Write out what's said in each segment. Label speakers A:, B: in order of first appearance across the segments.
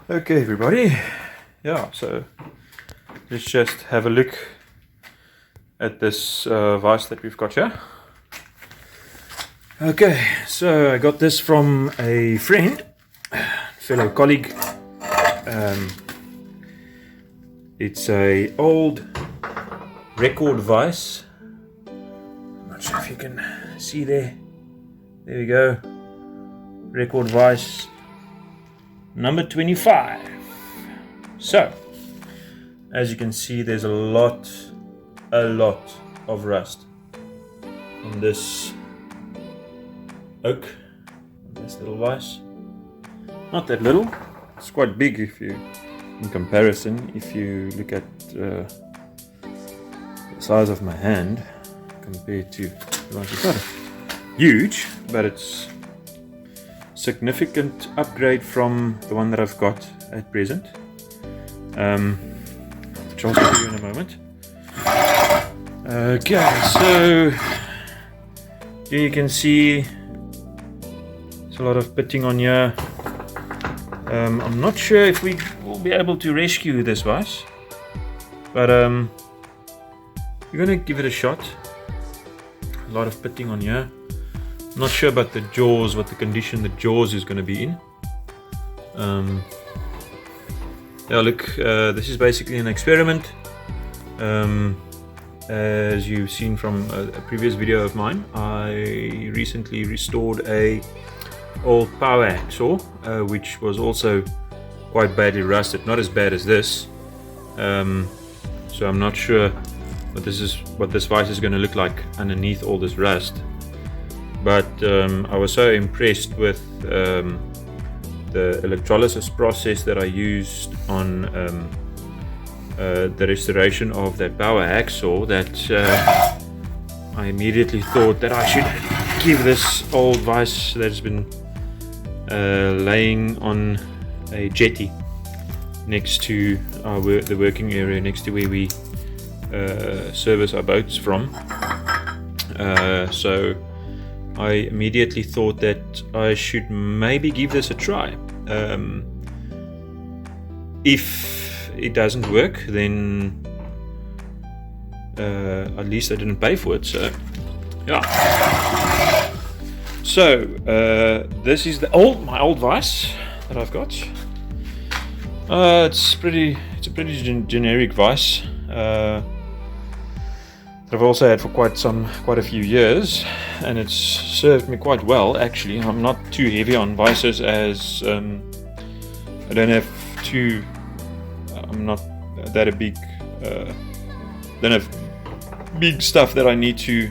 A: Okay, everybody. Yeah, so let's just have a look at this vise that we've got here. Okay, so I got this from a friend, fellow colleague. It's a old record vise. I'm not sure if you can see there. There we go. Record vise number 25. So, as you can see, there's a lot of rust on this oak, on this little vise. Not that little, it's quite big if you, in comparison, if you look at the size of my hand compared to the one. It's not huge, but it's significant upgrade from the one that I've got at present. Which I'll show you in a moment. Okay, so here you can see there's a lot of pitting on here. I'm not sure if we will be able to rescue this vise, but we're gonna give it a shot. A lot of pitting on here. Not sure about the jaws, what the condition the jaws is going to be in. Yeah, look, this is basically an experiment. As you've seen from a previous video of mine, I recently restored a old power hacksaw, which was also quite badly rusted. Not as bad as this. So I'm not sure what this vise is going to look like underneath all this rust. But I was so impressed with the electrolysis process that I used on the restoration of that power hacksaw that I immediately thought that I should give this old vise that's been laying on a jetty next to the working area, next to where we service our boats from. So I immediately thought that I should maybe give this a try. If it doesn't work, then at least I didn't pay for it. So yeah. So this is my old vise that I've got. It's a pretty generic vise. I've also had for quite a few years, and it's served me quite well actually. I'm not too heavy on vices, as I don't have I'm not that a big don't have big stuff that I need to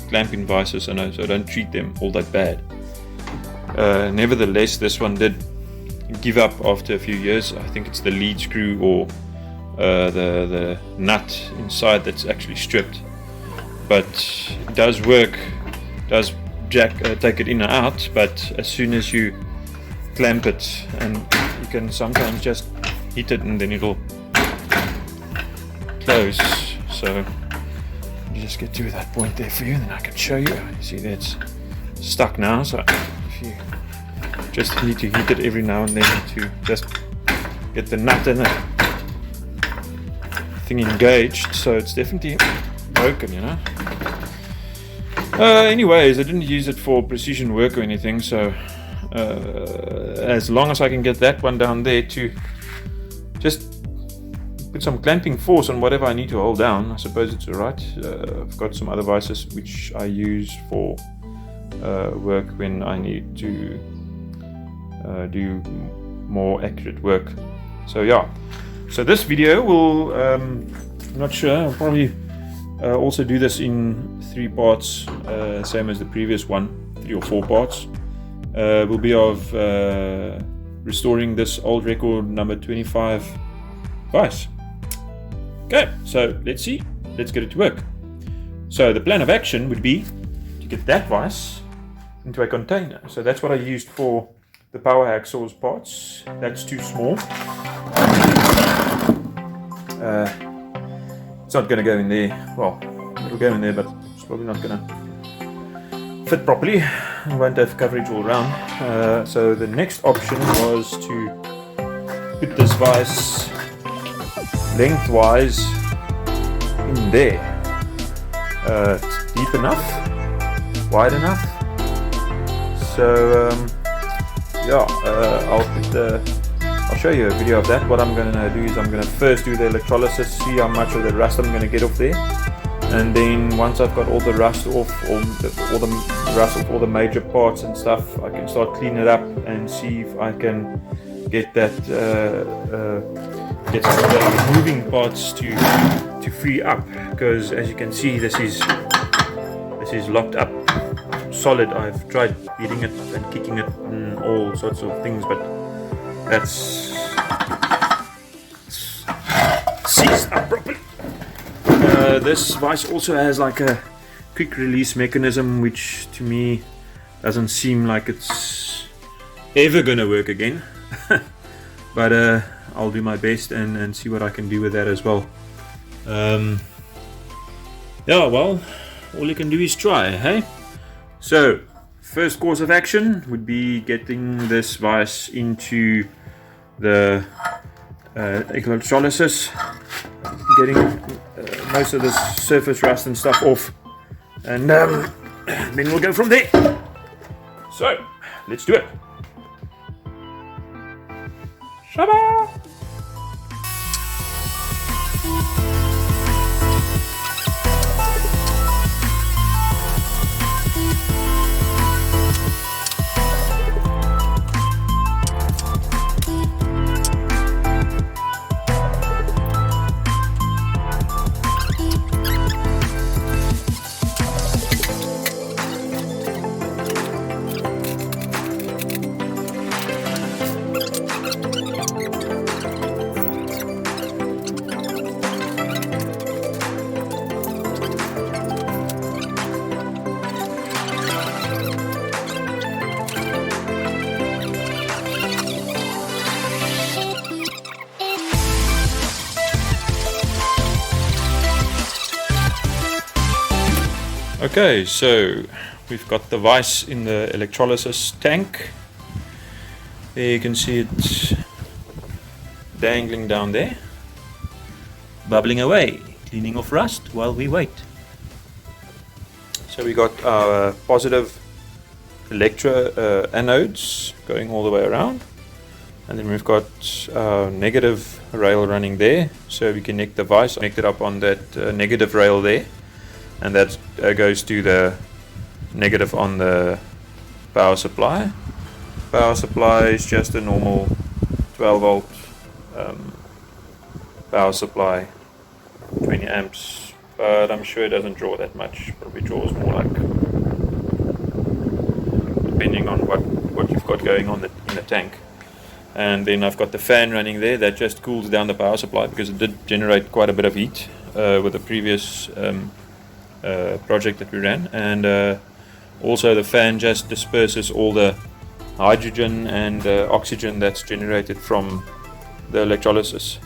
A: clamp in vices, so I don't treat them all that bad. Nevertheless, this one did give up after a few years. I think it's the lead screw or the nut inside that's actually stripped, but it does work, does take it in and out. But as soon as you clamp it, and you can sometimes just hit it and then it'll close. So you just get to that point there for you, and then I can show you. You see that's stuck now, so if you just need to hit it every now and then to just get the nut in it thing engaged, so it's definitely broken, you know. Anyways, I didn't use it for precision work or anything, so as long as I can get that one down there to just put some clamping force on whatever I need to hold down, I suppose it's alright. I've got some other vices which I use for work when I need to do more accurate work. So yeah. So this video will, I'm not sure, I'll probably also do this in 3 parts, same as the previous one, 3 or 4 parts. Will be of restoring this old record number 25 vise. Okay, so let's get it to work. So the plan of action would be to get that vise into a container. So that's what I used for the power hacksaw's parts. That's too small. It's not going to go in there. Well, it'll go in there, but it's probably not going to fit properly. I won't have coverage all around. So the next option was to put this vise lengthwise in there. It's deep enough, wide enough. So yeah, I'll show you a video of that. What I'm going to do is I'm going to first do the electrolysis, see how much of the rust I'm going to get off there, and then once I've got all the rust off, all the rust off all the major parts and stuff, I can start cleaning it up and see if I can get that get some of the moving parts to free up, because as you can see, this is locked up solid. I've tried beating it and kicking it and all sorts of things, but that's seized up properly. This vise also has like a quick release mechanism, which to me doesn't seem like it's ever gonna work again. But I'll do my best and see what I can do with that as well. Yeah, well, all you can do is try, hey? So, first course of action would be getting this vise into the electrolysis, getting most of the surface rust and stuff off, and then we'll go from there. So, let's do it. Shabba! Okay, so we've got the vise in the electrolysis tank. There you can see it dangling down there, bubbling away, cleaning off rust while we wait. So we got our positive anodes going all the way around, and then we've got our negative rail running there. So we connect the vise, connect it up on that negative rail there, and that goes to the negative on the power supply. Power supply is just a normal 12 volt power supply, 20 amps, but I'm sure it doesn't draw that much. Probably draws more, like, depending on what you've got going on in the tank. And then I've got the fan running there that just cools down the power supply, because it did generate quite a bit of heat with the previous project that we ran, and also the fan just disperses all the hydrogen and oxygen that's generated from the electrolysis.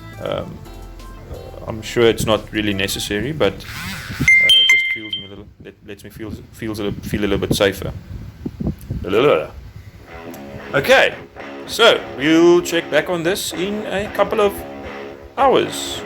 A: I'm sure it's not really necessary, but it just feels me a little. Lets me feel a little bit safer. Okay, so we'll check back on this in a couple of hours.